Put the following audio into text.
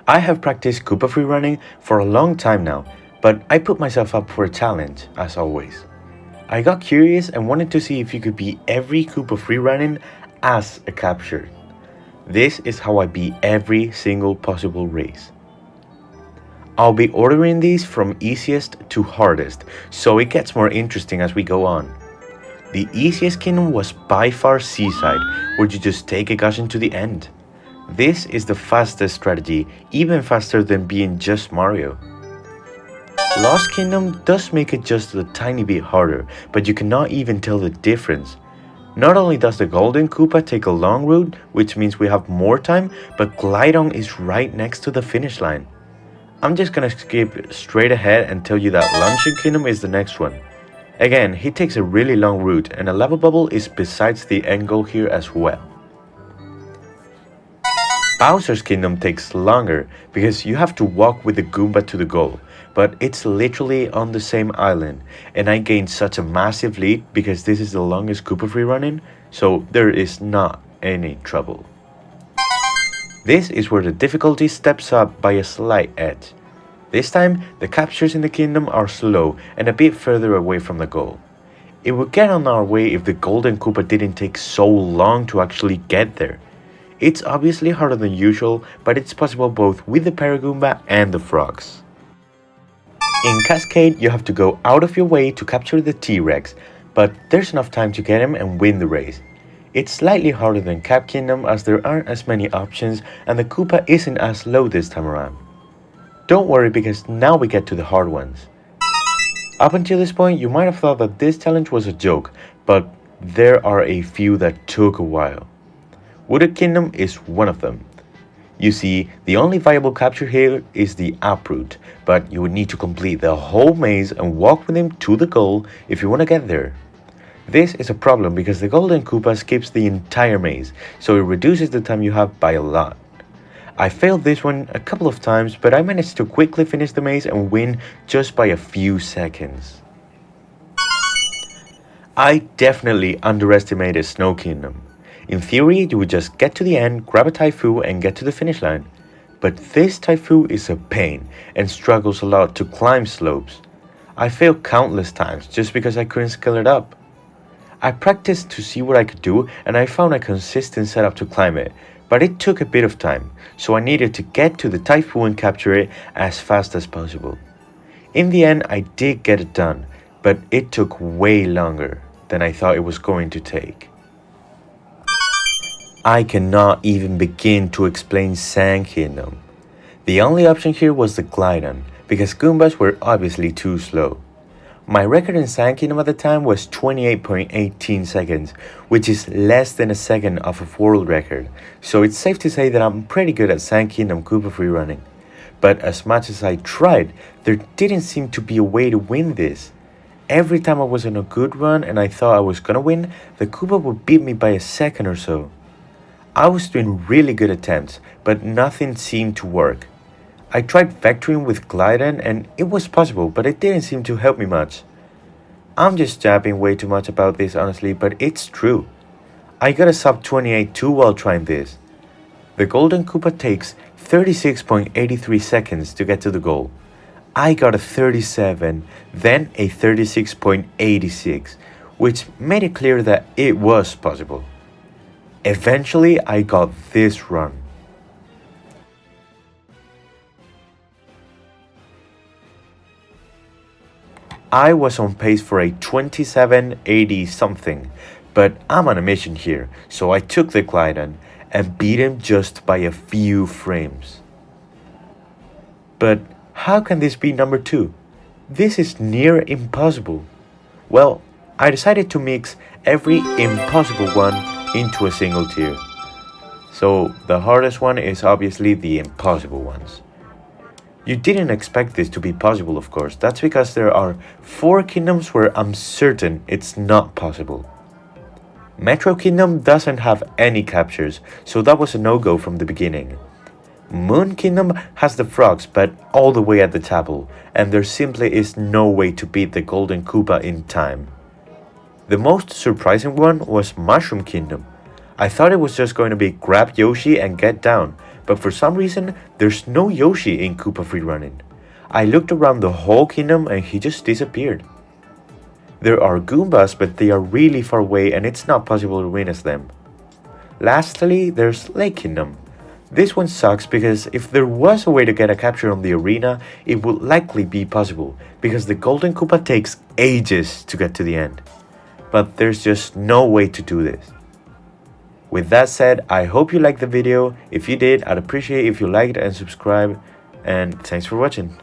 I have practiced Koopa Freerunning for a long time now, but I put myself up for a challenge, as always. I got curious and wanted to see if you could beat every Koopa Freerunning as a capture. This is how I beat every single possible race. I'll be ordering these from easiest to hardest, so it gets more interesting as we go on. The easiest kingdom was by far Seaside, where you just take a caution to the end. This is the fastest strategy, even faster than being just Mario. Lost Kingdom does make it just a tiny bit harder, but you cannot even tell the difference. Not only does the Golden Koopa take a long route, which means we have more time, but Glidon is right next to the finish line. I'm just gonna skip straight ahead and tell you that Luncheon Kingdom is the next one. Again, he takes a really long route and a lava bubble is besides the end goal here as well. Bowser's Kingdom takes longer because you have to walk with the Goomba to the goal, but it's literally on the same island and I gained such a massive lead because this is the longest Koopa Freerunning, so there is not any trouble. This is where the difficulty steps up by a slight edge. This time, the captures in the kingdom are slow and a bit further away from the goal. It would get on our way if the Golden Koopa didn't take so long to actually get there. It's obviously harder than usual, but it's possible both with the Paragoomba and the frogs. In Cascade, you have to go out of your way to capture the T-Rex, but there's enough time to get him and win the race. It's slightly harder than Cap Kingdom as there aren't as many options and the Koopa isn't as low this time around. Don't worry because now we get to the hard ones. Up until this point you might have thought that this challenge was a joke, but there are a few that took a while. Wooded Kingdom is one of them. You see, the only viable capture here is the uproot, but you would need to complete the whole maze and walk with him to the goal if you want to get there. This is a problem because the Golden Koopa skips the entire maze, so it reduces the time you have by a lot. I failed this one a couple of times, but I managed to quickly finish the maze and win just by a few seconds. I definitely underestimated Snow Kingdom. In theory, you would just get to the end, grab a Typhoo and get to the finish line. But this Typhoo is a pain and struggles a lot to climb slopes. I failed countless times just because I couldn't scale it up. I practiced to see what I could do and I found a consistent setup to climb it, but it took a bit of time, so I needed to get to the Typhoo and capture it as fast as possible. In the end, I did get it done, but it took way longer than I thought it was going to take. I cannot even begin to explain Sand Kingdom. The only option here was the Glidon, because Goombas were obviously too slow. My record in Sand Kingdom at the time was 28.18 seconds, which is less than a second off of world record, so it's safe to say that I'm pretty good at Sand Kingdom Koopa Freerunning. But as much as I tried, there didn't seem to be a way to win this. Every time I was on a good run and I thought I was gonna win, the Koopa would beat me by a second or so. I was doing really good attempts, but nothing seemed to work. I tried vectoring with Glidon and it was possible, but it didn't seem to help me much. I'm just jabbing way too much about this honestly, but it's true. I got a sub 28.2 while trying this. The Golden Koopa takes 36.83 seconds to get to the goal. I got a 37, then a 36.86, which made it clear that it was possible. Eventually, I got this run. I was on pace for a 27.80 something, but I'm on a mission here, so I took the Glidon and beat him just by a few frames. But how can this be number 2? This is near impossible. Well, I decided to mix every impossible one into a single tier. So the hardest one is obviously the impossible ones. You didn't expect this to be possible, of course. That's because there are 4 kingdoms where I'm certain it's not possible. Metro Kingdom doesn't have any captures, so that was a no-go from the beginning. Moon Kingdom has the frogs, but all the way at the table, and there simply is no way to beat the Golden Koopa in time. The most surprising one was Mushroom Kingdom. I thought it was just going to be grab Yoshi and get down, but for some reason, there's no Yoshi in Koopa Freerunning. I looked around the whole kingdom and he just disappeared. There are Goombas, but they are really far away and it's not possible to win as them. Lastly, there's Lake Kingdom. This one sucks because if there was a way to get a capture on the arena, it would likely be possible, because the Golden Koopa takes ages to get to the end. But there's just no way to do this. With that said, I hope you liked the video. If you did, I'd appreciate if you liked and subscribe, and thanks for watching.